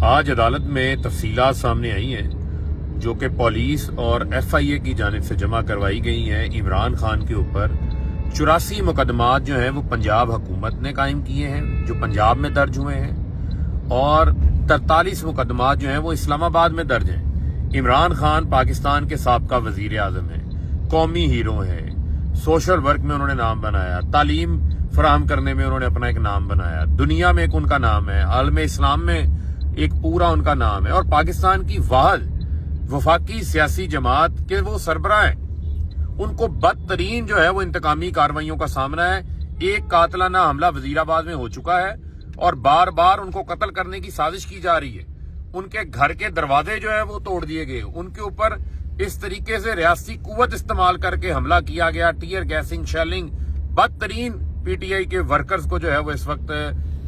آج عدالت میں تفصیلات سامنے آئی ہیں جو کہ پولیس اور ایف آئی اے کی جانب سے جمع کروائی گئی ہیں۔ عمران خان کے اوپر 84 مقدمات جو ہیں وہ پنجاب حکومت نے قائم کیے ہیں جو پنجاب میں درج ہوئے ہیں، اور 43 مقدمات جو ہیں وہ اسلام آباد میں درج ہیں۔ عمران خان پاکستان کے سابقہ وزیر اعظم ہیں، قومی ہیرو ہیں، سوشل ورک میں انہوں نے نام بنایا، تعلیم فراہم کرنے میں انہوں نے اپنا ایک نام بنایا، دنیا میں ایک ان کا نام ہے، عالم اسلام میں ایک پورا ان کا نام ہے، اور پاکستان کی واحد وفاقی سیاسی جماعت کے وہ سربراہ ہیں۔ ان کو بدترین جو ہے وہ انتقامی کارروائیوں کا سامنا ہے۔ ایک قاتلانہ حملہ وزیر آباد میں ہو چکا ہے اور بار بار ان کو قتل کرنے کی سازش کی جا رہی ہے۔ ان کے گھر کے دروازے جو ہے وہ توڑ دیے گئے، ان کے اوپر اس طریقے سے ریاستی قوت استعمال کر کے حملہ کیا گیا، ٹیئر گیسنگ، شیلنگ، بدترین پی ٹی آئی کے ورکرز کو جو ہے وہ اس وقت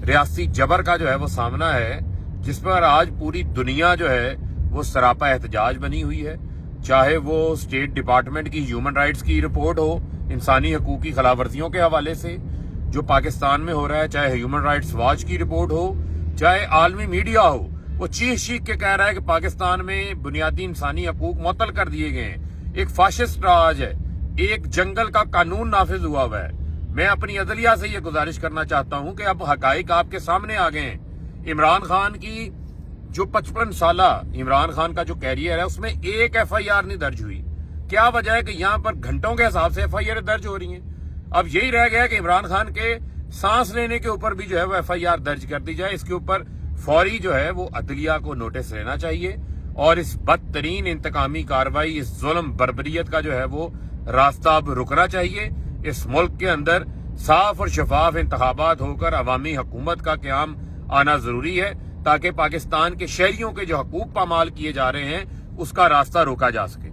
ریاستی جبر کا جو ہے وہ سامنا ہے، جس پر آج پوری دنیا جو ہے وہ سراپا احتجاج بنی ہوئی ہے۔ چاہے وہ اسٹیٹ ڈپارٹمنٹ کی ہیومن رائٹس کی رپورٹ ہو انسانی حقوق کی خلاف ورزیوں کے حوالے سے جو پاکستان میں ہو رہا ہے، چاہے ہیومن رائٹس واچ کی رپورٹ ہو، چاہے عالمی میڈیا ہو، وہ چیخ کے کہہ رہا ہے کہ پاکستان میں بنیادی انسانی حقوق معطل کر دیے گئے ہیں، ایک فاشسٹ راج ہے، ایک جنگل کا قانون نافذ ہوا ہوا ہے۔ میں اپنی عدلیہ سے یہ گزارش کرنا چاہتا ہوں کہ اب حقائق آپ کے سامنے آ گئے ہیں۔ عمران خان کی جو 55 سالہ عمران خان کا جو کیریئر ہے، اس میں ایک ایف آئی آر نہیں درج ہوئی۔ کیا وجہ ہے کہ یہاں پر گھنٹوں کے حساب سے ایف آئی آر درج ہو رہی ہیں؟ اب یہی رہ گیا کہ عمران خان کے سانس لینے کے اوپر بھی جو ہے وہ ایف آئی آر درج کر دی جائے۔ اس کے اوپر فوری جو ہے وہ عدلیہ کو نوٹس لینا چاہیے اور اس بدترین انتقامی کارروائی، اس ظلم بربریت کا جو ہے وہ راستہ اب رکنا چاہیے۔ اس ملک کے اندر صاف اور شفاف انتخابات ہو کر عوامی حکومت کا قیام آنا ضروری ہے تاکہ پاکستان کے شہریوں کے جو حقوق پامال کیے جا رہے ہیں اس کا راستہ روکا جا سکے۔